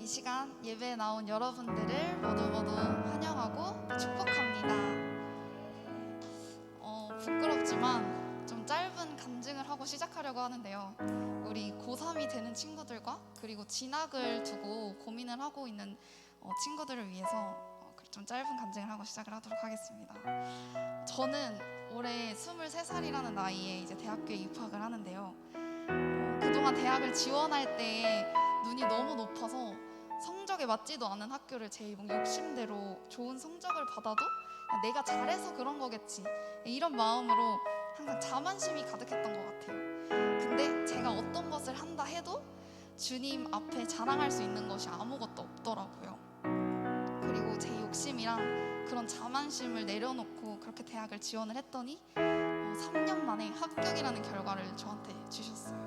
시간 예배에 나온 여러분들을 모두 환영하고 축복합니다. 부끄럽지만 좀 짧은 간증을 하고 시작하려고 하는데요. 우리 고3이 되는 친구들과 그리고 진학을 두고 고민을 하고 있는 친구들을 위해서 좀 짧은 간증을 하고 시작을 하도록 하겠습니다. 저는 올해 23살이라는 나이에 이제 대학교에 입학을 하는데요. 그동안 대학을 지원할 때 눈이 너무 높아서 성적에 맞지도 않은 학교를 제 욕심대로 좋은 성적을 받아도 내가 잘해서 그런 거겠지, 이런 마음으로 항상 자만심이 가득했던 것 같아요. 근데 제가 어떤 것을 한다 해도 주님 앞에 자랑할 수 있는 것이 아무것도 없더라고요. 그리고 제 욕심이랑 그런 자만심을 내려놓고 그렇게 대학을 지원을 했더니 3년 만에 합격이라는 결과를 저한테 주셨어요.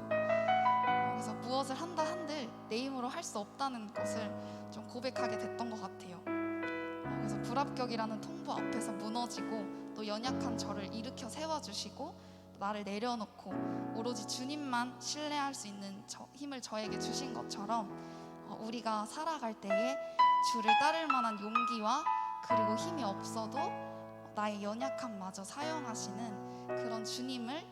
그래서 무엇을 한다 한들 내 힘으로 할 수 없다는 것을 좀 고백하게 됐던 것 같아요. 그래서 불합격이라는 통보 앞에서 무너지고 또 연약한 저를 일으켜 세워주시고 나를 내려놓고 오로지 주님만 신뢰할 수 있는 힘을 저에게 주신 것처럼 우리가 살아갈 때에 주를 따를 만한 용기와 그리고 힘이 없어도 나의 연약함마저 사용하시는 그런 주님을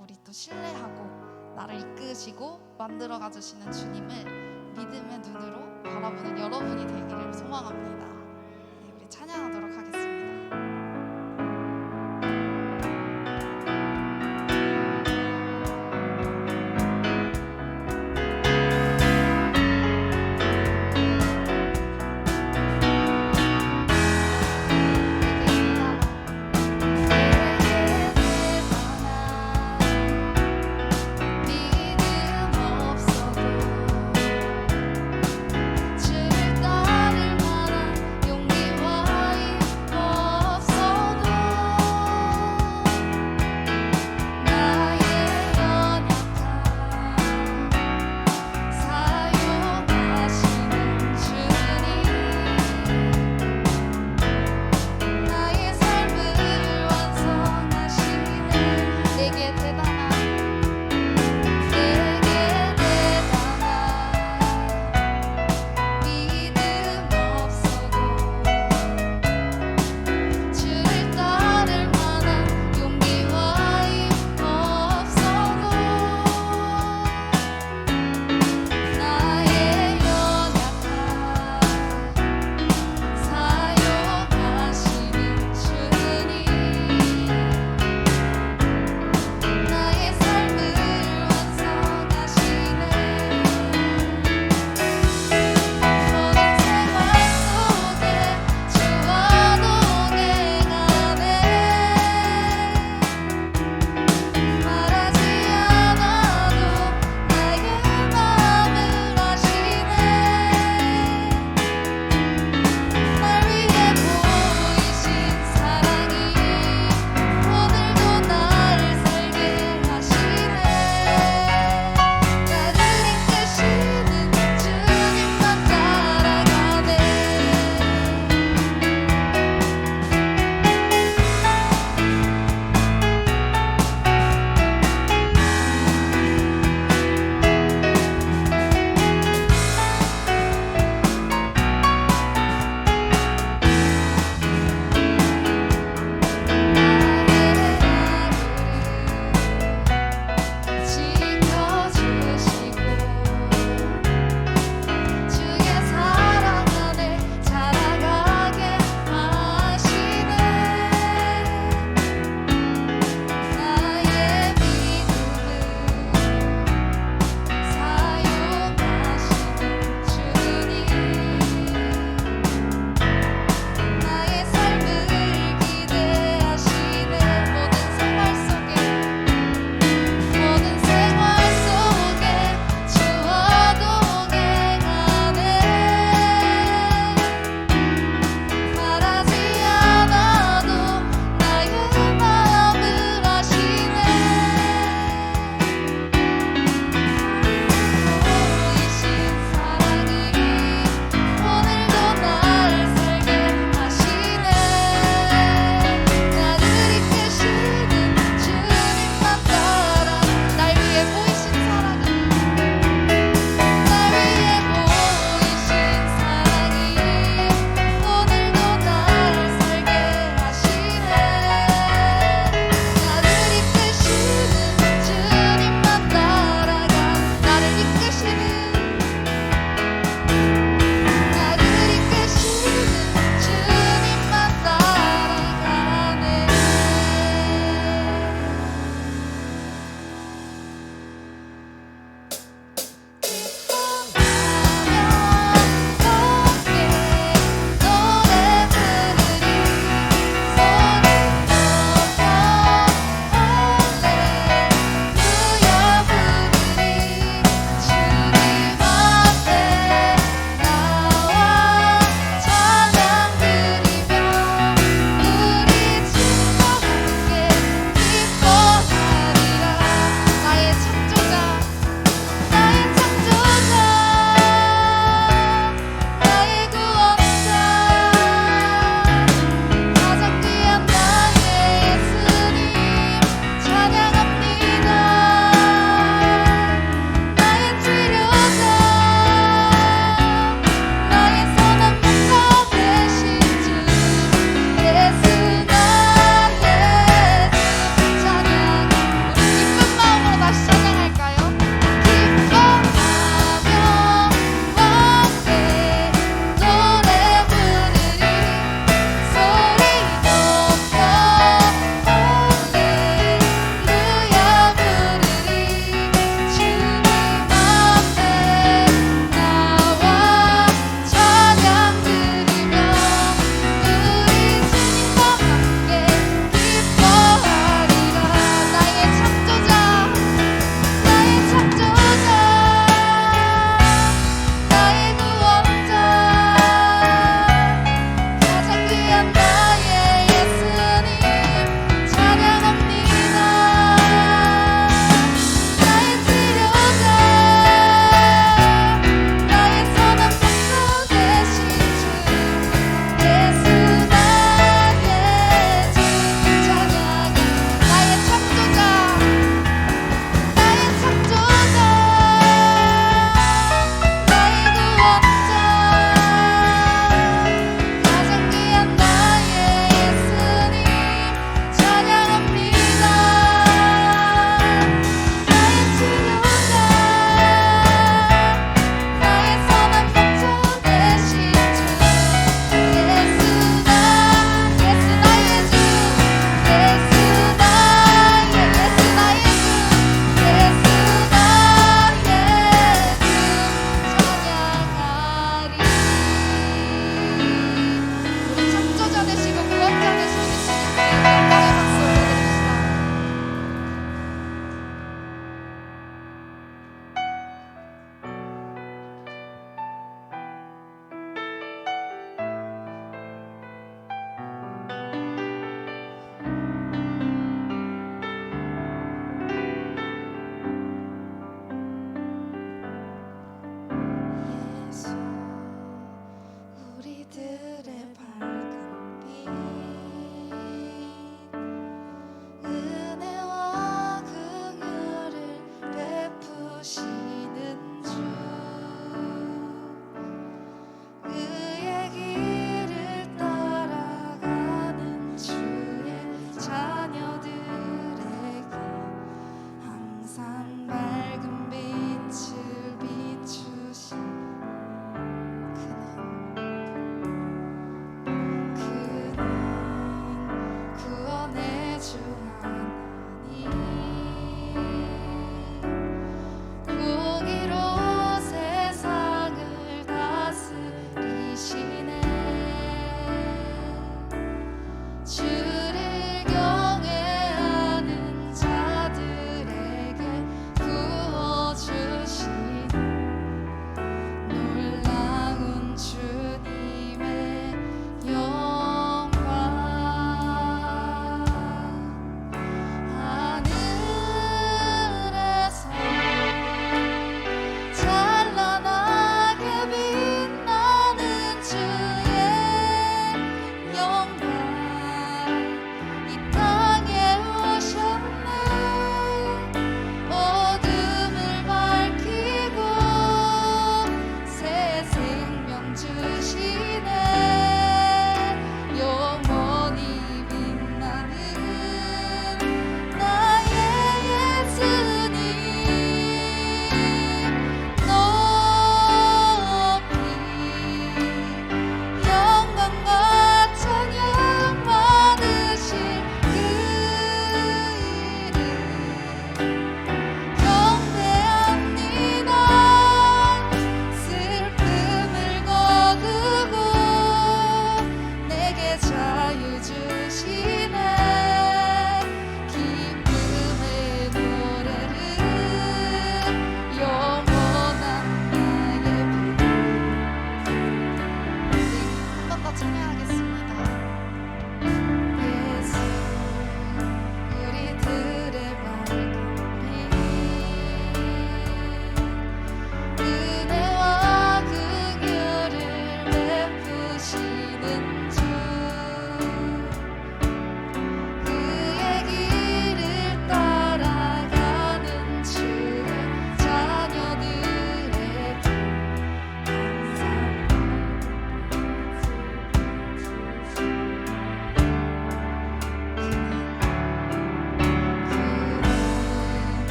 우리 또 신뢰하고 나를 이끄시고 만들어가 주시는 주님을 믿음의 눈으로 바라보는 여러분이 되기를 소망합니다. 네, 우리 찬양하도록 하겠습니다. 주를 따를 만한 용기와 힘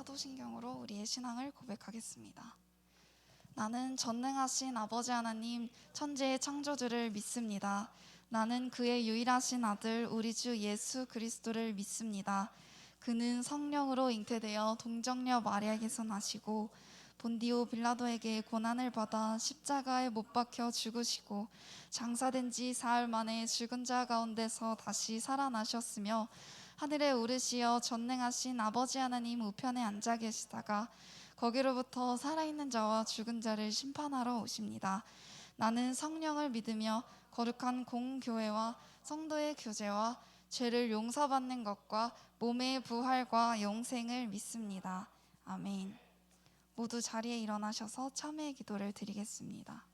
사도신경으로 우리의 신앙을 고백하겠습니다. 나는 전능하신 아버지 하나님 천지의 창조주를 믿습니다. 나는 그의 유일하신 아들 우리 주 예수 그리스도를 믿습니다. 그는 성령으로 잉태되어 동정녀 마리아에게서 나시고 본디오 빌라도에게 고난을 받아 십자가에 못 박혀 죽으시고 장사된 지 사흘 만에 죽은 자 가운데서 다시 살아나셨으며 하늘에 오르시어 전능하신 아버지 하나님 우편에 앉아 계시다가 거기로부터 살아있는 자와 죽은 자를 심판하러 오십니다. 나는 성령을 믿으며 거룩한 공교회와 성도의 교제와 죄를 용서받는 것과 몸의 부활과 영생을 믿습니다. 아멘. 모두 자리에 일어나셔서 참회의 기도를 드리겠습니다.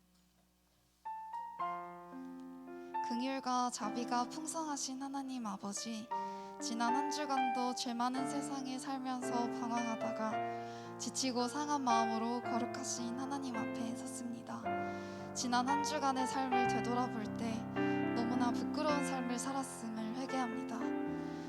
긍휼과 자비가 풍성하신 하나님 아버지, 지난 한 주간도 죄 많은 세상에 살면서 방황하다가 지치고 상한 마음으로 거룩하신 하나님 앞에 섰습니다. 지난 한 주간의 삶을 되돌아볼 때 너무나 부끄러운 삶을 살았음을 회개합니다.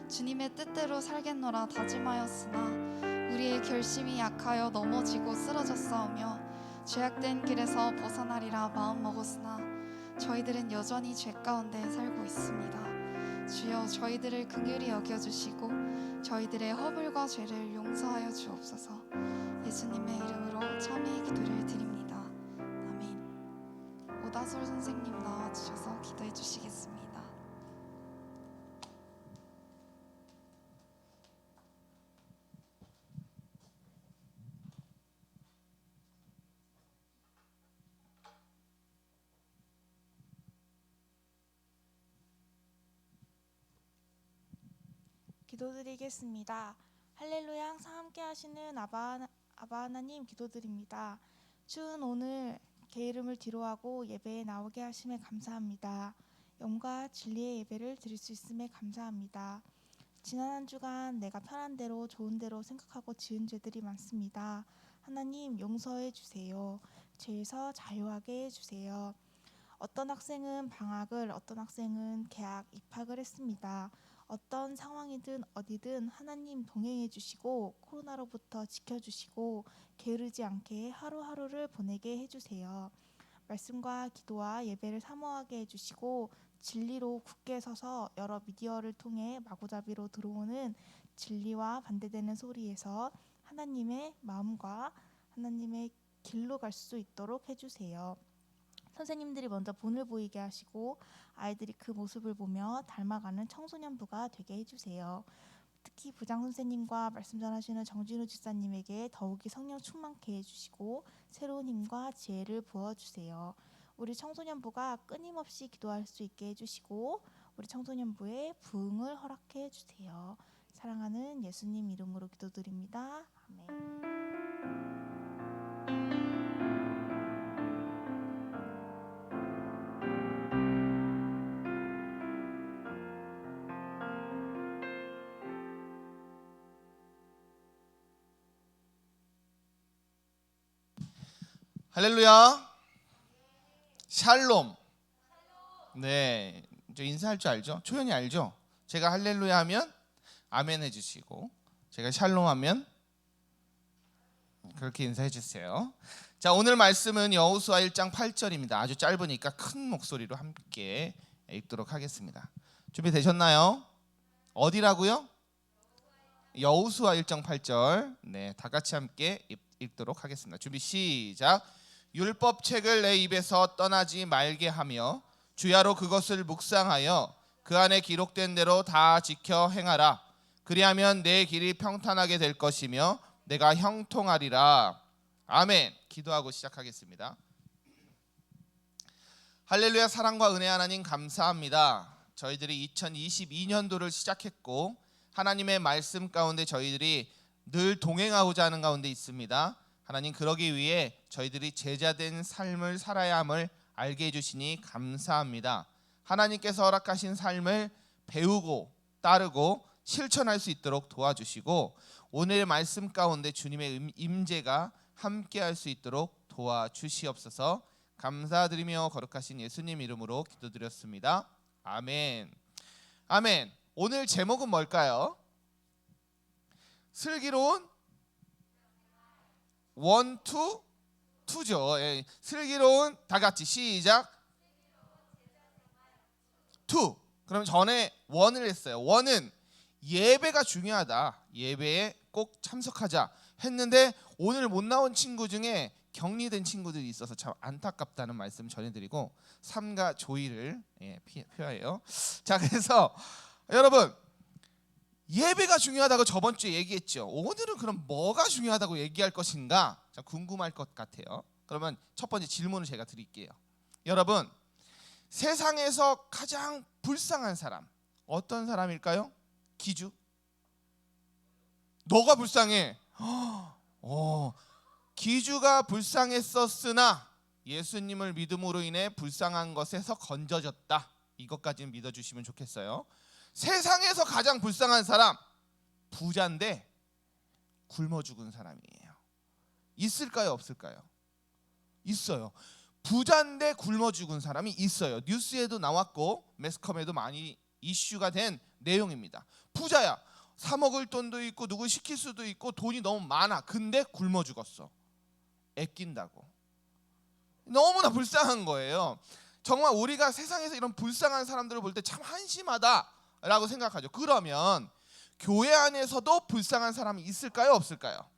주님의 뜻대로 살겠노라 다짐하였으나 우리의 결심이 약하여 넘어지고 쓰러졌사오며 죄악된 길에서 벗어나리라 마음먹었으나 저희들은 여전히 죄 가운데 살고 있습니다. 주여 저희들을 긍휼히 여겨주시고 저희들의 허물과 죄를 용서하여 주옵소서. 예수님의 이름으로 참회의 기도를 드립니다. 아멘. 오다솔 선생님 나와주셔서 기도해 주시겠습니다. 기도드리겠습니다. 할렐루야. 항상 함께 하시는 아바 하나님 기도드립니다. 추운 오늘 개 이름을 뒤로하고 예배에 나오게 하심에 감사합니다. 영과 진리의 예배를 드릴 수 있음에 감사합니다. 지난 한 주간 내가 편한 대로 좋은 대로 생각하고 지은 죄들이 많습니다. 하나님 용서해 주세요. 죄에서 자유하게 해주세요. 어떤 학생은 방학을, 어떤 학생은 개학, 입학을 했습니다. 어떤 상황이든 어디든 하나님 동행해 주시고 코로나로부터 지켜주시고 게으르지 않게 하루하루를 보내게 해주세요. 말씀과 기도와 예배를 사모하게 해주시고 진리로 굳게 서서 여러 미디어를 통해 마구잡이로 들어오는 진리와 반대되는 소리에서 하나님의 마음과 하나님의 길로 갈 수 있도록 해주세요. 선생님들이 먼저 본을 보이게 하시고 아이들이 그 모습을 보며 닮아가는 청소년부가 되게 해주세요. 특히 부장 선생님과 말씀 전하시는 정진우 집사님에게 더욱이 성령 충만케 해주시고 새로운 힘과 지혜를 부어주세요. 우리 청소년부가 끊임없이 기도할 수 있게 해주시고 우리 청소년부의 부흥을 허락해 주세요. 사랑하는 예수님 이름으로 기도드립니다. 아멘. 할렐루야. 샬롬. 네, 저 인사할 줄 알죠? 초연이 알죠? 제가 할렐루야 하면 아멘 해주시고 제가 샬롬 하면 그렇게 인사해 주세요. 자, 오늘 말씀은 여호수아 1장 8절입니다. 아주 짧으니까 큰 목소리로 함께 읽도록 하겠습니다. 준비되셨나요? 어디라고요? 여호수아 1장 8절. 네, 다 같이 함께 읽도록 하겠습니다. 준비 시작. 율법책을 내 입에서 떠나지 말게 하며 주야로 그것을 묵상하여 그 안에 기록된 대로 다 지켜 행하라. 그리하면 내 길이 평탄하게 될 것이며 내가 형통하리라. 아멘. 기도하고 시작하겠습니다. 할렐루야. 사랑과 은혜 하나님 감사합니다. 저희들이 2022년도를 시작했고 하나님의 말씀 가운데 저희들이 늘 동행하고자 하는 가운데 있습니다. 하나님, 그러기 위해 저희들이 제자된 삶을 살아야 함을 알게 해주시니 감사합니다. 하나님께서 허락하신 삶을 배우고 따르고 실천할 수 있도록 도와주시고 오늘의 말씀 가운데 주님의 임재가 함께할 수 있도록 도와주시옵소서. 감사드리며 거룩하신 예수님 이름으로 기도드렸습니다. 아멘. 아멘. 오늘 제목은 뭘까요? 슬기로운 원, 투죠. 예. 슬기로운 다 같이 시작. 투. 그럼 전에 원을 했어요. 원은 예배가 중요하다. 예배에 꼭 참석하자 했는데 오늘 못 나온 친구 중에 격리된 친구들이 있어서 참 안타깝다는 말씀 전해드리고 삼가 조의를 표해요. 자, 그래서 여러분 예배가 중요하다고 저번 주에 얘기했죠. 오늘은 그럼 뭐가 중요하다고 얘기할 것인가? 자, 궁금할 것 같아요. 그러면 첫 번째 질문을 제가 드릴게요. 여러분, 세상에서 가장 불쌍한 사람 어떤 사람일까요? 기주? 너가 불쌍해. 기주가 불쌍했었으나 예수님을 믿음으로 인해 불쌍한 것에서 건져졌다. 이것까지는 믿어주시면 좋겠어요. 세상에서 가장 불쌍한 사람 부자인데 굶어 죽은 사람이에요. 있을까요? 없을까요? 있어요. 부자인데 굶어 죽은 사람이 있어요. 뉴스에도 나왔고 매스컴에도 많이 이슈가 된 내용입니다. 부자야. 사 먹을 돈도 있고 누구 시킬 수도 있고 돈이 너무 많아. 근데 굶어 죽었어. 애낀다고. 너무나 불쌍한 거예요. 정말 우리가 세상에서 이런 불쌍한 사람들을 볼 때 참 한심하다라고 생각하죠. 그러면 교회 안에서도 불쌍한 사람이 있을까요? 없을까요?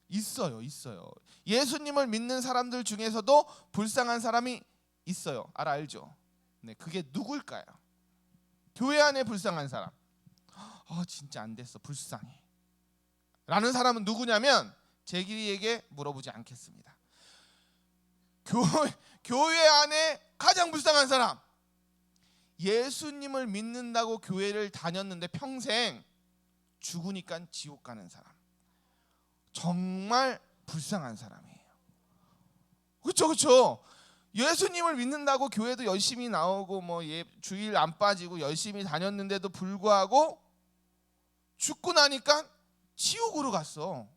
있어요. 예수님을 믿는 사람들 중에서도 불쌍한 사람이 있어요. 알죠? 네, 그게 누굴까요? 교회 안에 불쌍한 사람. 진짜 안 됐어. 불쌍해. 라는 사람은 누구냐면 제길이에게 물어보지 않겠습니다. 교회 안에 가장 불쌍한 사람. 예수님을 믿는다고 교회를 다녔는데 평생 죽으니까 지옥 가는 사람. 정말 불쌍한 사람이에요. 그렇죠. 예수님을 믿는다고 교회도 열심히 나오고 주일 안 빠지고 열심히 다녔는데도 불구하고 죽고 나니까 지옥으로 갔어.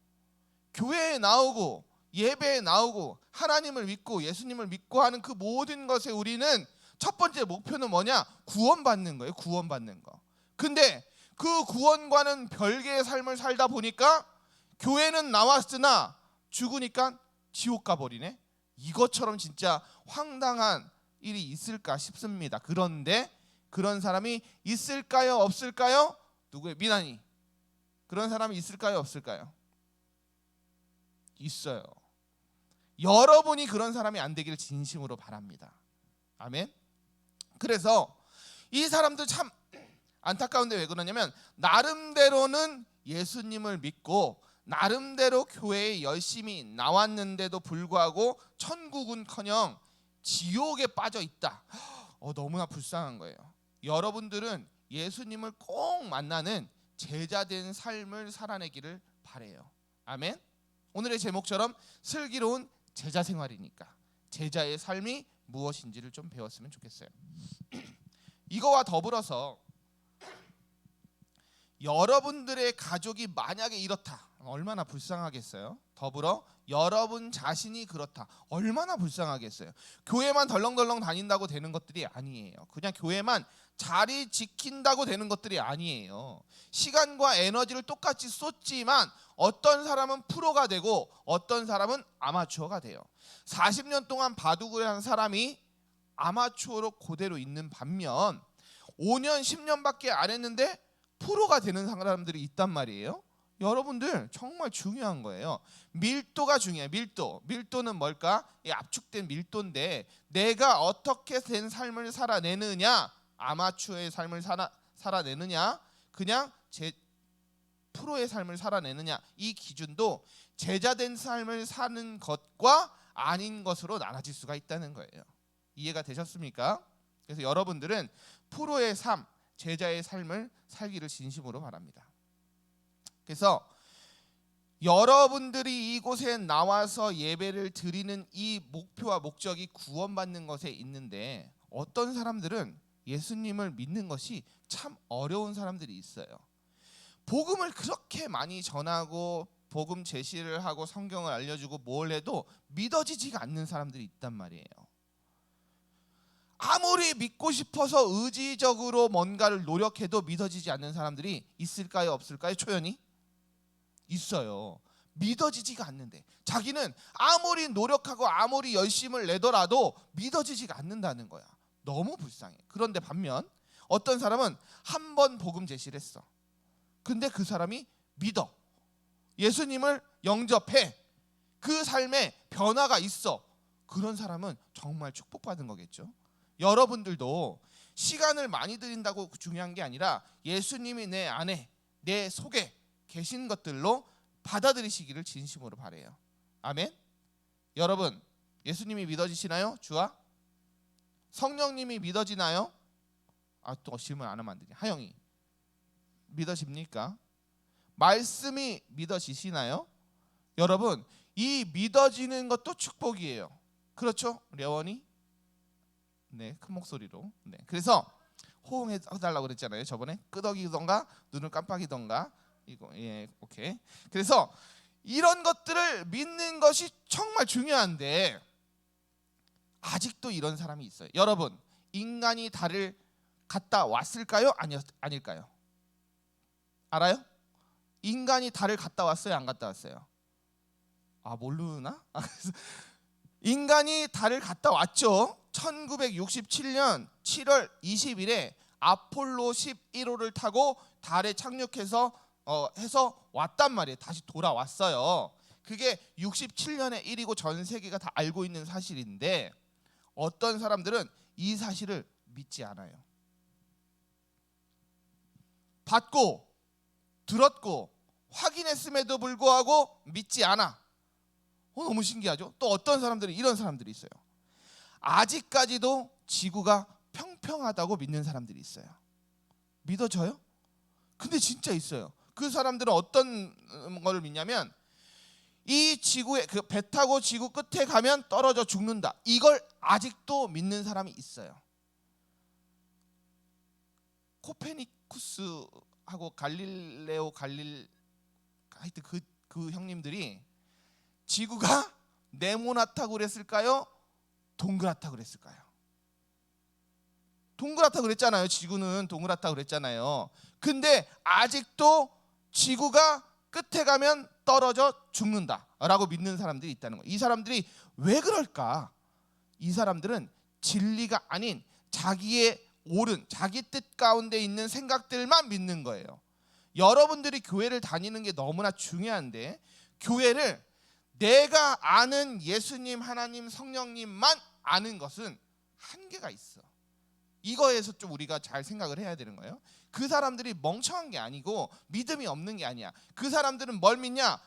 교회에 나오고 예배에 나오고 하나님을 믿고 예수님을 믿고 하는 그 모든 것에 우리는 첫 번째 목표는 뭐냐? 구원받는 거예요. 구원받는 거. 근데 그 구원과는 별개의 삶을 살다 보니까 교회는 나왔으나 죽으니까 지옥 가버리네. 이것처럼 진짜 황당한 일이 있을까 싶습니다. 그런데 그런 사람이 있을까요? 없을까요? 누구의 미나니? 그런 사람이 있을까요? 없을까요? 있어요. 여러분이 그런 사람이 안 되기를 진심으로 바랍니다. 아멘. 그래서 이 사람들 참 안타까운데 왜 그러냐면 나름대로는 예수님을 믿고 나름대로 교회에 열심히 나왔는데도 불구하고 천국은커녕 지옥에 빠져 있다. 너무나 불쌍한 거예요. 여러분들은 예수님을 꼭 만나는 제자된 삶을 살아내기를 바래요. 아멘. 오늘의 제목처럼 슬기로운 제자 생활이니까 제자의 삶이 무엇인지를 좀 배웠으면 좋겠어요. 이거와 더불어서 여러분들의 가족이 만약에 이렇다. 얼마나 불쌍하겠어요. 더불어 여러분 자신이 그렇다. 얼마나 불쌍하겠어요. 교회만 덜렁덜렁 다닌다고 되는 것들이 아니에요. 그냥 교회만 자리 지킨다고 되는 것들이 아니에요. 시간과 에너지를 똑같이 쏟지만 어떤 사람은 프로가 되고 어떤 사람은 아마추어가 돼요. 40년 동안 바둑을 한 사람이 아마추어로 그대로 있는 반면 5년 10년밖에 안 했는데 프로가 되는 사람들이 있단 말이에요. 여러분들 정말 중요한 거예요. 밀도가 중요해요. 밀도는 뭘까? 이 압축된 밀도인데 내가 어떻게 된 삶을 살아내느냐, 아마추어의 삶을 살아내느냐, 그냥 프로의 삶을 살아내느냐, 이 기준도 제자된 삶을 사는 것과 아닌 것으로 나눠질 수가 있다는 거예요. 이해가 되셨습니까? 그래서 여러분들은 프로의 삶, 제자의 삶을 살기를 진심으로 바랍니다. 그래서 여러분들이 이곳에 나와서 예배를 드리는 이 목표와 목적이 구원받는 것에 있는데 어떤 사람들은 예수님을 믿는 것이 참 어려운 사람들이 있어요. 복음을 그렇게 많이 전하고 복음 제시를 하고 성경을 알려주고 뭘 해도 믿어지지가 않는 사람들이 있단 말이에요. 아무리 믿고 싶어서 의지적으로 뭔가를 노력해도 믿어지지 않는 사람들이 있을까요? 없을까요? 초연히? 있어요. 믿어지지가 않는데, 자기는 아무리 노력하고 아무리 열심을 내더라도 믿어지지가 않는다는 거야. 너무 불쌍해. 그런데 반면 어떤 사람은 한 번 복음 제시를 했어. 근데 그 사람이 믿어. 예수님을 영접해. 그 삶에 변화가 있어. 그런 사람은 정말 축복받은 거겠죠. 여러분들도 시간을 많이 들인다고 중요한 게 아니라 예수님이 내 안에, 내 속에 계신 것들로 받아들이시기를 진심으로 바라요. 아멘. 여러분, 예수님이 믿어지시나요? 주와 성령님이 믿어지나요? 또 질문 안 하면 안 되지. 하영이, 믿어집니까? 말씀이 믿어지시나요? 여러분, 이 믿어지는 것도 축복이에요. 그렇죠? 려원이? 네, 큰 목소리로. 네, 그래서 호응해달라고 그랬잖아요. 저번에 끄덕이던가 눈을 깜빡이던가. 이거, 예, 오케이. 그래서 이런 것들을 믿는 것이 정말 중요한데 아직도 이런 사람이 있어요. 여러분, 인간이 달을 갔다 왔을까요? 아닐까요? 알아요? 인간이 달을 갔다 왔어요? 안 갔다 왔어요? 모르나? 인간이 달을 갔다 왔죠. 1967년 7월 20일에 아폴로 11호를 타고 달에 착륙해서 해서 왔단 말이에요. 다시 돌아왔어요. 그게 67년의 일이고 전 세계가 다 알고 있는 사실인데 어떤 사람들은 이 사실을 믿지 않아요. 봤고 들었고 확인했음에도 불구하고 믿지 않아. 너무 신기하죠? 또 어떤 사람들은 이런 사람들이 있어요. 아직까지도 지구가 평평하다고 믿는 사람들이 있어요. 믿어져요? 근데 진짜 있어요. 그 사람들은 어떤 걸 믿냐면 이 지구에 그 배 타고 지구 끝에 가면 떨어져 죽는다. 이걸 아직도 믿는 사람이 있어요. 코페니쿠스하고 갈릴레오 하여튼 그 형님들이 지구가 네모나다고 그랬을까요? 동그랗다고 그랬을까요? 동그랗다고 그랬잖아요. 지구는 동그랗다고 그랬잖아요. 근데 아직도 지구가 끝에 가면 떨어져 죽는다라고 믿는 사람들이 있다는 거예요. 이 사람들이 왜 그럴까? 이 사람들은 진리가 아닌 자기의 옳은 자기 뜻 가운데 있는 생각들만 믿는 거예요. 여러분들이 교회를 다니는 게 너무나 중요한데 교회를 내가 아는 예수님, 하나님, 성령님만 아는 것은 한계가 있어. 이거에서 좀 우리가 잘 생각을 해야 되는 거예요. 그 사람들이 멍청한 게 아니고 믿음이 없는 게 아니야. 그 사람들은 뭘 믿냐?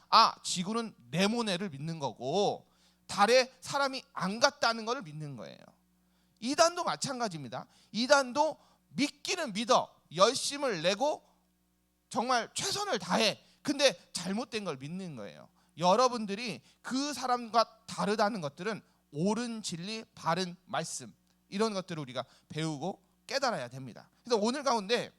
지구는 네모네를 믿는 거고 달에 사람이 안 갔다는 것을 믿는 거예요. 이단도 마찬가지입니다. 이단도 믿기는 믿어. 열심을 내고 정말 최선을 다해. 근데 잘못된 걸 믿는 거예요. 여러분들이 그 사람과 다르다는 것들은 옳은 진리, 바른 말씀 이런 것들을 우리가 배우고 깨달아야 됩니다. 그래서 오늘 가운데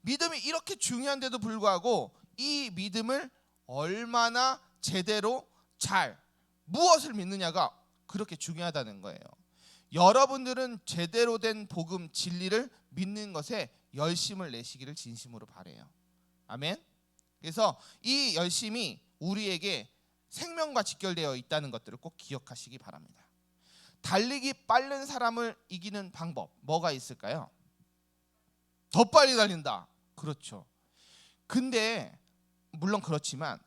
믿음이 이렇게 중요한데도 불구하고 이 믿음을 얼마나 제대로 잘 무엇을 믿느냐가 그렇게 중요하다는 거예요. 여러분들은 제대로 된 복음 진리를 믿는 것에 열심을 내시기를 진심으로 바라요. 아멘. 그래서 이 열심이 우리에게 생명과 직결되어 있다는 것들을 꼭 기억하시기 바랍니다. 달리기 빠른 사람을 이기는 방법 뭐가 있을까요? 더 빨리 달린다. 그렇죠. 근데 물론 그렇지만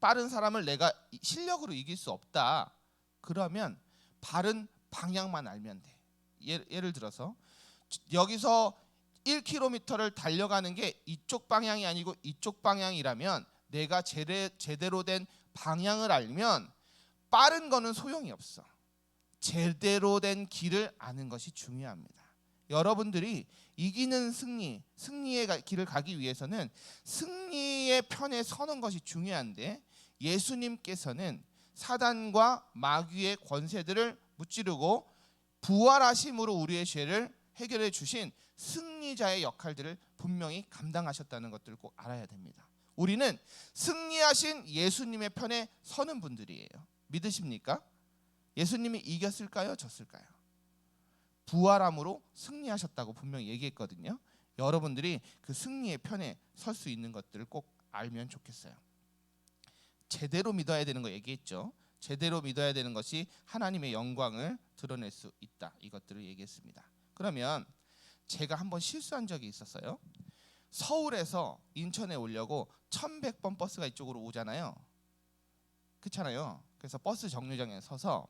빠른 사람을 내가 실력으로 이길 수 없다. 그러면 바른 방향만 알면 돼. 예를 들어서 여기서 1km를 달려가는 게 이쪽 방향이 아니고 이쪽 방향이라면 내가 제대로 된 방향을 알면 빠른 거는 소용이 없어. 제대로 된 길을 아는 것이 중요합니다. 여러분들이 이기는 승리의 길을 가기 위해서는 승리의 편에 서는 것이 중요한데 예수님께서는 사단과 마귀의 권세들을 무찌르고 부활하심으로 우리의 죄를 해결해 주신 승리자의 역할들을 분명히 감당하셨다는 것들을 꼭 알아야 됩니다. 우리는 승리하신 예수님의 편에 서는 분들이에요. 믿으십니까? 예수님이 이겼을까요? 졌을까요? 부활함으로 승리하셨다고 분명히 얘기했거든요. 여러분들이 그 승리의 편에 설 수 있는 것들을 꼭 알면 좋겠어요. 제대로 믿어야 되는 거 얘기했죠. 제대로 믿어야 되는 것이 하나님의 영광을 드러낼 수 있다. 이것들을 얘기했습니다. 그러면 제가 한번 실수한 적이 있었어요. 서울에서 인천에 오려고 1100번 버스가 이쪽으로 오잖아요. 그렇잖아요. 그래서 버스 정류장에 서서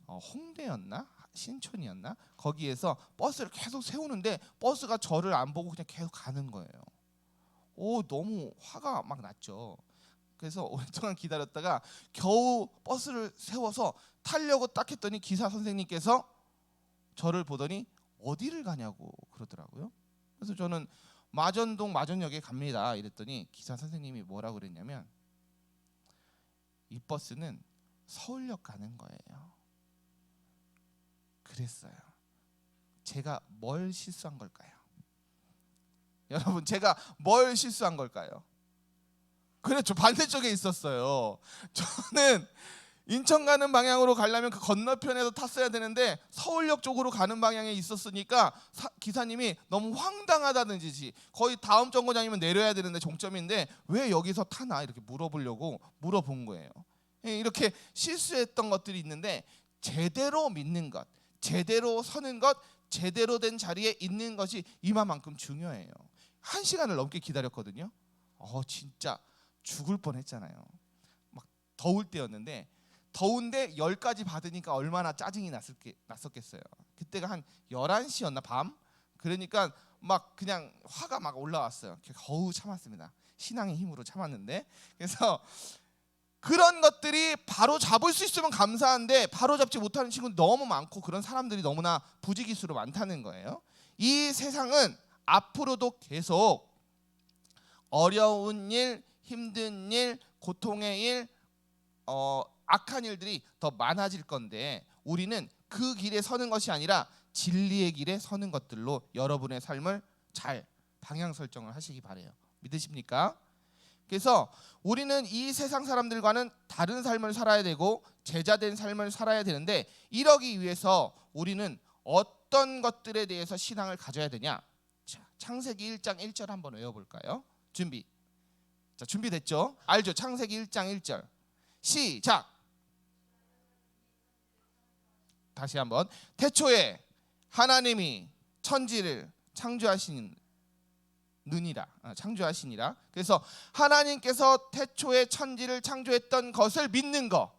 홍대였나 신촌이었나 거기에서 버스를 계속 세우는데 버스가 저를 안 보고 그냥 계속 가는 거예요. 너무 화가 막 났죠. 그래서 오랫동안 기다렸다가 겨우 버스를 세워서 타려고 딱 했더니 기사 선생님께서 저를 보더니 어디를 가냐고 그러더라고요. 그래서 저는 마전동 마전역에 갑니다 이랬더니 기사 선생님이 뭐라고 그랬냐면 이 버스는 서울역 가는 거예요. 그랬어요. 제가 뭘 실수한 걸까요? 여러분, 제가 뭘 실수한 걸까요? 그렇죠. 반대쪽에 있었어요. 저는 인천 가는 방향으로 가려면 그 건너편에서 탔어야 되는데 서울역 쪽으로 가는 방향에 있었으니까 기사님이 너무 황당하다는 듯이 거의 다음 정거장이면 내려야 되는데 종점인데 왜 여기서 타나 이렇게 물어본 거예요. 이렇게 실수했던 것들이 있는데 제대로 믿는 것, 제대로 서는 것, 제대로 된 자리에 있는 것이 이만큼 중요해요. 1시간을 넘게 기다렸거든요. 진짜 죽을 뻔했잖아요. 막 더울 때였는데 더운데 10까지 받으니까 얼마나 짜증이 났었겠어요. 그때가 한 11시였나 밤? 그러니까 막 그냥 화가 막 올라왔어요. 겨우 참았습니다. 신앙의 힘으로 참았는데 그래서 그런 것들이 바로 잡을 수 있으면 감사한데 바로 잡지 못하는 친구는 너무 많고 그런 사람들이 너무나 부지기수로 많다는 거예요. 이 세상은 앞으로도 계속 어려운 일, 힘든 일, 고통의 일, 악한 일들이 더 많아질 건데 우리는 그 길에 서는 것이 아니라 진리의 길에 서는 것들로 여러분의 삶을 잘 방향 설정을 하시기 바래요. 믿으십니까? 그래서 우리는 이 세상 사람들과는 다른 삶을 살아야 되고 제자된 삶을 살아야 되는데 이러기 위해서 우리는 어떤 것들에 대해서 신앙을 가져야 되냐? 자, 창세기 1장 1절 한번 외워볼까요? 준비. 자, 준비됐죠? 알죠? 창세기 1장 1절 시작. 다시 한번. 태초에 하나님이 천지를 창조하시니라. 그래서 하나님께서 태초에 천지를 창조했던 것을 믿는 거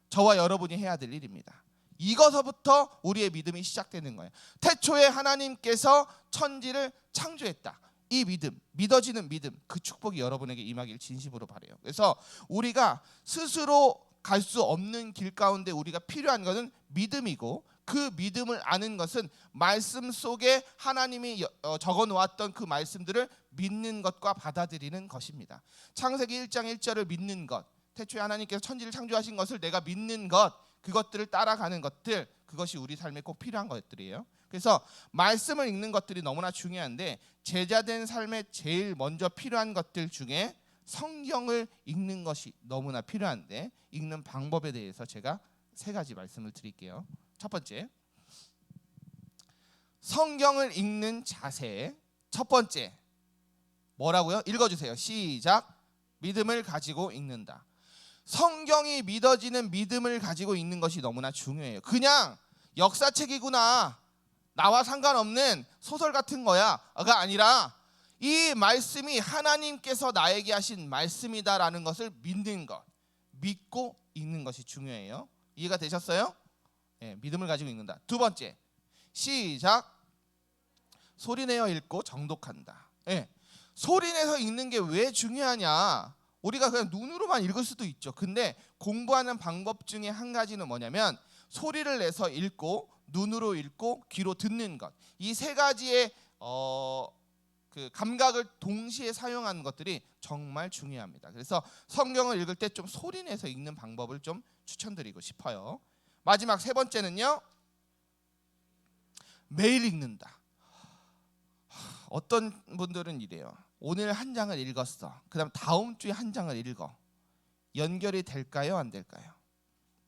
저와 여러분이 해야 될 일입니다. 이것서부터 우리의 믿음이 시작되는 거예요. 태초에 하나님께서 천지를 창조했다. 이 믿음, 믿어지는 믿음, 그 축복이 여러분에게 임하길 진심으로 바라요. 그래서 우리가 스스로 갈 수 없는 길 가운데 우리가 필요한 것은 믿음이고 그 믿음을 아는 것은 말씀 속에 하나님이 적어 놓았던 그 말씀들을 믿는 것과 받아들이는 것입니다. 창세기 1장 1절을 믿는 것, 태초에 하나님께서 천지를 창조하신 것을 내가 믿는 것, 그것들을 따라가는 것들, 그것이 우리 삶에 꼭 필요한 것들이에요. 그래서 말씀을 읽는 것들이 너무나 중요한데 제자된 삶에 제일 먼저 필요한 것들 중에 성경을 읽는 것이 너무나 필요한데 읽는 방법에 대해서 제가 3가지 말씀을 드릴게요. 첫 번째, 성경을 읽는 자세. 첫 번째, 뭐라고요? 읽어주세요. 시작. 믿음을 가지고 읽는다. 성경이 믿어지는 믿음을 가지고 읽는 것이 너무나 중요해요. 그냥 역사책이구나, 나와 상관없는 소설 같은 거야가 아니라 이 말씀이 하나님께서 나에게 하신 말씀이다라는 것을 믿는 것, 믿고 읽는 것이 중요해요. 이해가 되셨어요? 네, 믿음을 가지고 읽는다. 두 번째, 시작. 소리내어 읽고 정독한다. 네, 소리내서 읽는 게 왜 중요하냐? 우리가 그냥 눈으로만 읽을 수도 있죠. 근데 공부하는 방법 중에 한 가지는 뭐냐면 소리를 내서 읽고 눈으로 읽고 귀로 듣는 것. 이 3가지의 그 감각을 동시에 사용하는 것들이 정말 중요합니다. 그래서 성경을 읽을 때 좀 소리내서 읽는 방법을 좀 추천드리고 싶어요. 마지막 3번째는요. 매일 읽는다. 어떤 분들은 이래요. 오늘 한 장을 읽었어. 그다음 다음 주에 한 장을 읽어. 연결이 될까요? 안 될까요?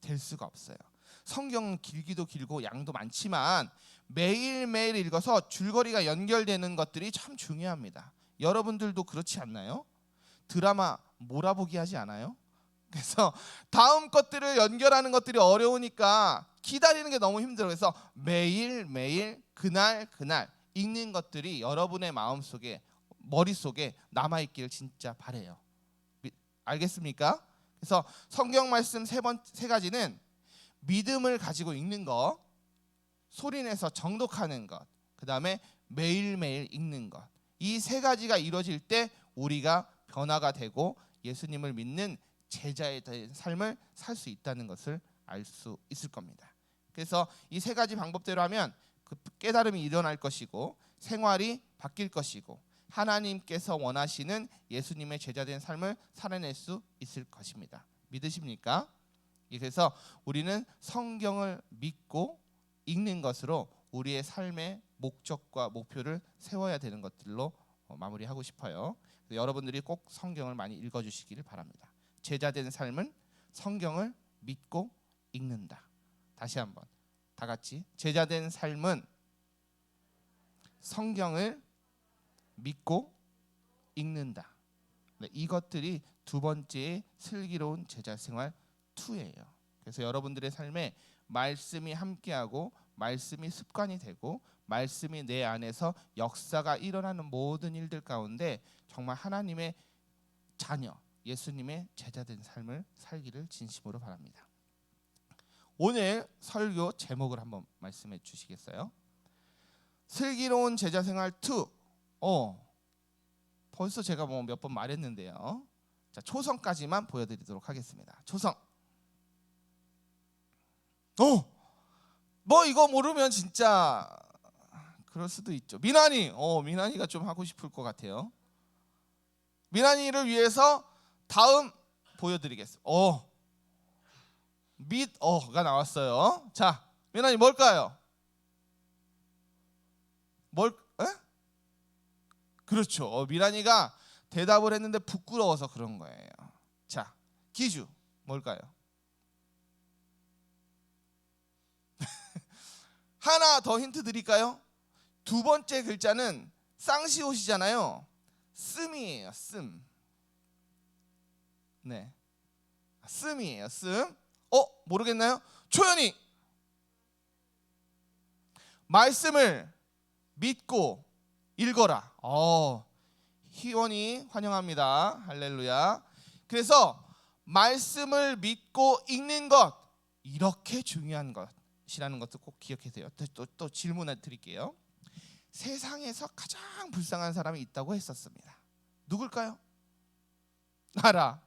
될 수가 없어요. 성경은 길기도 길고 양도 많지만 매일매일 읽어서 줄거리가 연결되는 것들이 참 중요합니다. 여러분들도 그렇지 않나요? 드라마 몰아보기 하지 않아요? 그래서 다음 것들을 연결하는 것들이 어려우니까 기다리는 게 너무 힘들어요. 그래서 매일 그날 읽는 것들이 여러분의 마음속에 머릿속에 남아있기를 진짜 바래요. 알겠습니까? 그래서 성경 말씀 세 가지는 믿음을 가지고 읽는 것, 소리내서 정독하는 것, 그 다음에 매일매일 읽는 것. 이 세 가지가 이루어질 때 우리가 변화가 되고 예수님을 믿는 제자의 삶을 살 수 있다는 것을 알 수 있을 겁니다. 그래서 이 세 가지 방법대로 하면 그 깨달음이 일어날 것이고 생활이 바뀔 것이고 하나님께서 원하시는 예수님의 제자된 삶을 살아낼 수 있을 것입니다. 믿으십니까? 그래서 우리는 성경을 믿고 읽는 것으로 우리의 삶의 목적과 목표를 세워야 되는 것들로 마무리하고 싶어요. 여러분들이 꼭 성경을 많이 읽어주시기를 바랍니다. 제자된 삶은 성경을 믿고 읽는다. 다시 한번 다 같이 제자된 삶은 성경을 믿고 읽는다. 네, 이것들이 두 번째 슬기로운 제자 생활 2예요. 그래서 여러분들의 삶에 말씀이 함께하고 말씀이 습관이 되고 말씀이 내 안에서 역사가 일어나는 모든 일들 가운데 정말 하나님의 자녀, 예수님의 제자된 삶을 살기를 진심으로 바랍니다. 오늘 설교 제목을 한번 말씀해 주시겠어요? 슬기로운 제자 생활 2. 벌써 제가 뭐 몇 번 말했는데요. 자, 초성까지만 보여드리도록 하겠습니다. 초성. 뭐 이거 모르면 진짜 그럴 수도 있죠. 민환이가 좀 하고 싶을 것 같아요. 민환이를 위해서 다음 보여드리겠습니다. 가 나왔어요. 자, 민환이 뭘까요? 그렇죠. 민환이가 대답을 했는데 부끄러워서 그런 거예요. 자, 기주 뭘까요? 하나 더 힌트 드릴까요? 두 번째 글자는 쌍시옷이잖아요. 씀이에요. 씀. 네, 씀이에요. 씀. 모르겠나요? 초연이. 말씀을 믿고 읽어라. 희원이 환영합니다. 할렐루야. 그래서 말씀을 믿고 읽는 것, 이렇게 중요한 것이라는 것도 꼭 기억하세요. 또 질문을 드릴게요. 세상에서 가장 불쌍한 사람이 있다고 했었습니다. 누굴까요? 알아.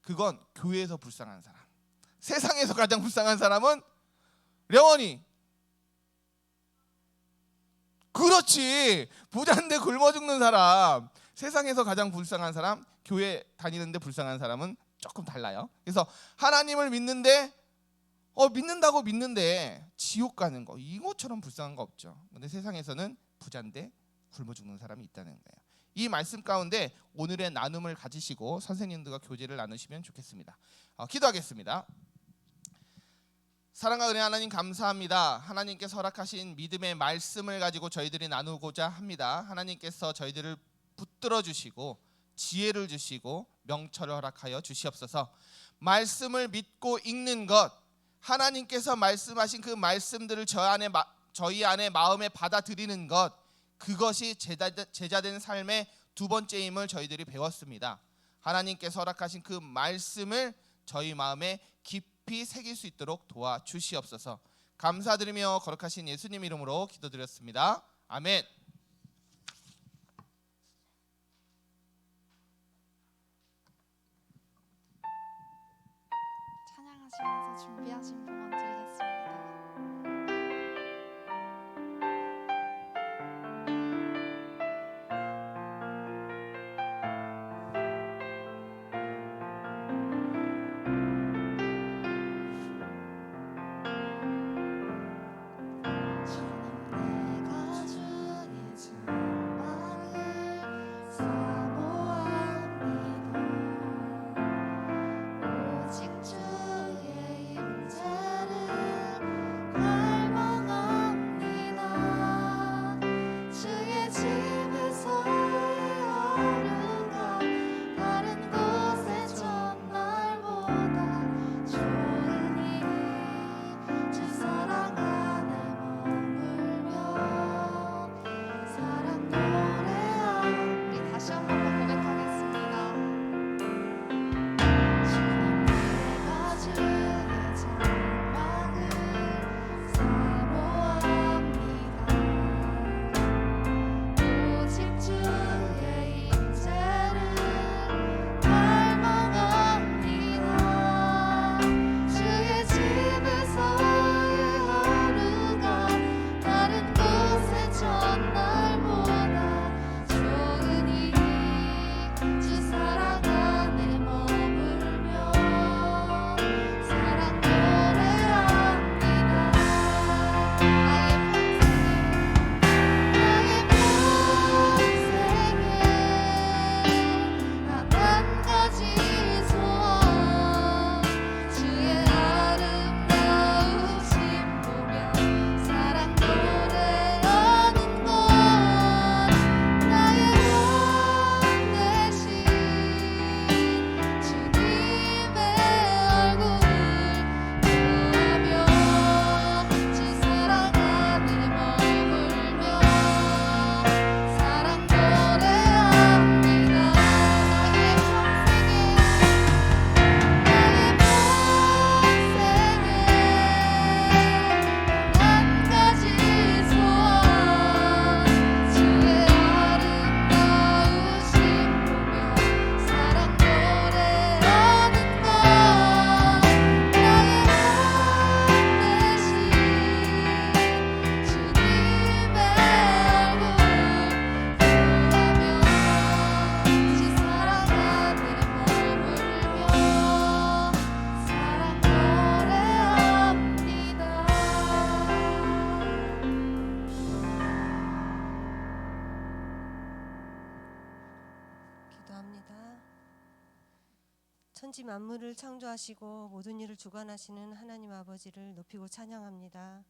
그건 교회에서 불쌍한 사람. 세상에서 가장 불쌍한 사람은 령원이. 그렇지. 부자인데 굶어 죽는 사람. 세상에서 가장 불쌍한 사람, 교회 다니는데 불쌍한 사람은 조금 달라요. 그래서 하나님을 믿는데 믿는다고 믿는데 지옥 가는 거, 이것처럼 불쌍한 거 없죠. 근데 세상에서는 부자인데 굶어 죽는 사람이 있다는 거예요. 이 말씀 가운데 오늘의 나눔을 가지시고 선생님들과 교제를 나누시면 좋겠습니다. 기도하겠습니다. 사랑과 은혜 하나님 감사합니다. 하나님께서 허락하신 믿음의 말씀을 가지고 저희들이 나누고자 합니다. 하나님께서 저희들을 붙들어 주시고 지혜를 주시고 명철을 허락하여 주시옵소서. 말씀을 믿고 읽는 것, 하나님께서 말씀하신 그 말씀들을 저희 안에 마음에 받아들이는 것, 그것이 제자된 삶의 두 번째임을 저희들이 배웠습니다. 하나님께서 허락하신 그 말씀을 저희 마음에 깊이 새길 수 있도록 도와주시옵소서. 감사드리며 거룩하신 예수님 이름으로 기도드렸습니다. 아멘. 찬양하시면서 준비하신 봉헌 드리겠습니다. 오직 주의 임재를 천지 만물을 창조하시고 모든 일을 주관하시는 하나님 아버지를 높이고 찬양합니다.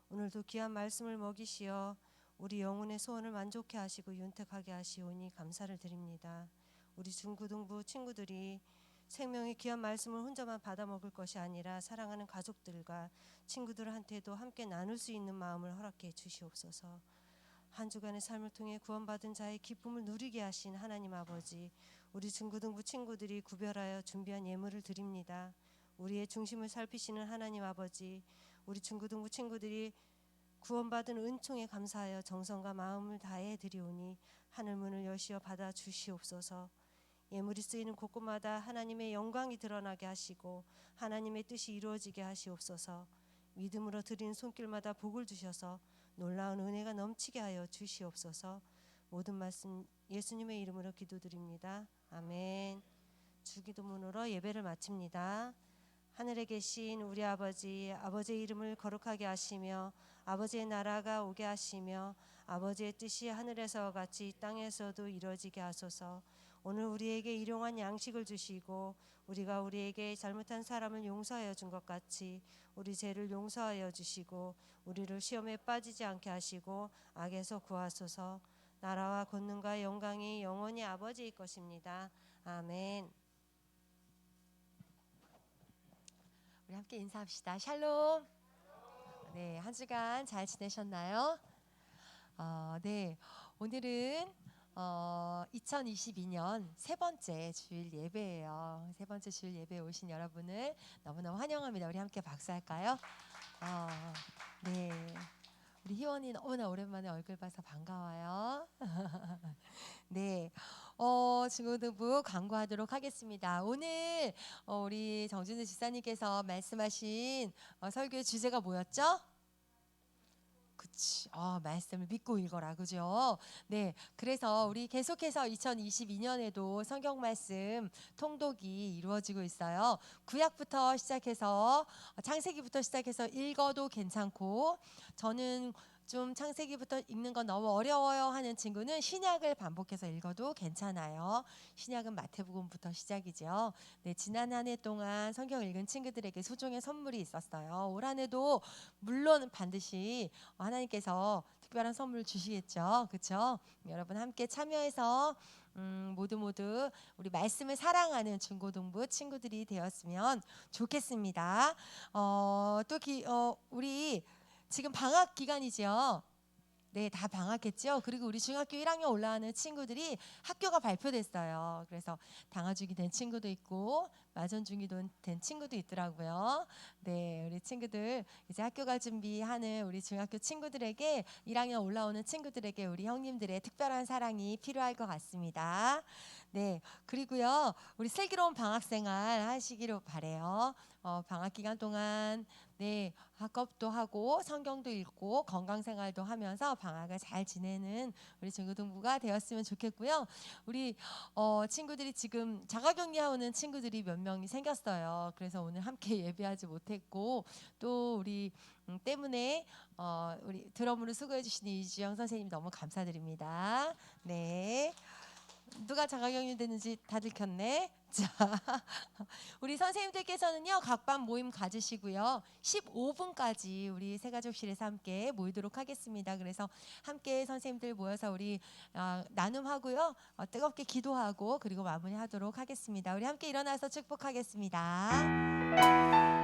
오늘도 귀한 말씀을 먹이시어 우리 영혼의 소원을 만족해 하시고 윤택하게 하시오니 감사를 드립니다. 우리 중고등부 친구들이 생명의 귀한 말씀을 혼자만 받아 먹을 것이 아니라 사랑하는 가족들과 친구들한테도 함께 나눌 수 있는 마음을 허락해 주시옵소서. 한 주간의 삶을 통해 구원받은 자의 기쁨을 누리게 하신 하나님 아버지, 우리 중고등부 친구들이 구별하여 준비한 예물을 드립니다. 우리의 중심을 살피시는 하나님 아버지, 우리 중고등부 친구들이 구원받은 은총에 감사하여 정성과 마음을 다해 드리오니 하늘 문을 여시어 받아 주시옵소서. 예물이 쓰이는 곳곳마다 하나님의 영광이 드러나게 하시고 하나님의 뜻이 이루어지게 하시옵소서. 믿음으로 드리는 손길마다 복을 주셔서 놀라운 은혜가 넘치게 하여 주시옵소서. 모든 말씀 예수님의 이름으로 기도드립니다. 아멘. 주기도문으로 예배를 마칩니다. 하늘에 계신 우리 아버지, 아버지의 이름을 거룩하게 하시며 아버지의 나라가 오게 하시며 아버지의 뜻이 하늘에서 같이 땅에서도 이루어지게 하소서. 오늘 우리에게 일용할 양식을 주시고 우리가 우리에게 잘못한 사람을 용서하여 준 것 같이 우리 죄를 용서하여 주시고 우리를 시험에 빠지지 않게 하시고 악에서 구하소서. 나라와 권능과 영광이 영원히 아버지의 것입니다. 아멘. 우리 함께 인사합시다. 샬롬. 네, 한 주간 잘 지내셨나요? 네, 오늘은 2022년 세 번째 주일 예배예요. 세 번째 주일 예배에 오신 여러분을 너무너무 환영합니다. 우리 함께 박수할까요? 네, 우리 희원이 너무나 오랜만에 얼굴 봐서 반가워요. 네, 중고등부 광고하도록 하겠습니다. 오늘 우리 정준우 집사님께서 말씀하신 설교의 주제가 뭐였죠? 그치. 말씀을 믿고 읽어라. 그죠? 네. 그래서 우리 계속해서 2022년에도 성경 말씀 통독이 이루어지고 있어요. 구약부터 시작해서 창세기부터 시작해서 읽어도 괜찮고, 저는 좀 창세기부터 읽는 건 너무 어려워요 하는 친구는 신약을 반복해서 읽어도 괜찮아요. 신약은 마태복음부터 시작이죠. 네, 지난 한 해 동안 성경 읽은 친구들에게 소정의 선물이 있었어요. 올 한 해도 물론 반드시 하나님께서 특별한 선물 주시겠죠. 그렇죠? 여러분 함께 참여해서 모두 우리 말씀을 사랑하는 중고등부 친구들이 되었으면 좋겠습니다. 우리 지금 방학 기간이죠. 네, 다 방학했죠. 그리고 우리 중학교 1학년 올라가는 친구들이 학교가 발표됐어요. 그래서 당화중이 된 친구도 있고 마전중이 된 친구도 있더라고요. 네, 우리 친구들 이제 학교 갈 준비하는 우리 중학교 친구들에게 1학년 올라오는 친구들에게 우리 형님들의 특별한 사랑이 필요할 것 같습니다. 네, 그리고요 우리 슬기로운 방학생활 하시기로 바래요. 방학 기간 동안 네, 학업도 하고 성경도 읽고 건강생활도 하면서 방학을 잘 지내는 우리 중고등부가 되었으면 좋겠고요. 우리 친구들이 지금 자가격리하는 친구들이 몇 명이 생겼어요. 그래서 오늘 함께 예배하지 못했고 또 우리 때문에 우리 드럼으로 수고해 주신 이주영 선생님 너무 감사드립니다. 네. 누가 자가격리 됐는지 다 들켰네. 자, 우리 선생님들께서는요 각반 모임 가지시고요 15분까지 우리 새가족실에서 함께 모이도록 하겠습니다. 그래서 함께 선생님들 모여서 우리 나눔하고요 뜨겁게 기도하고 그리고 마무리하도록 하겠습니다. 우리 함께 일어나서 축복하겠습니다.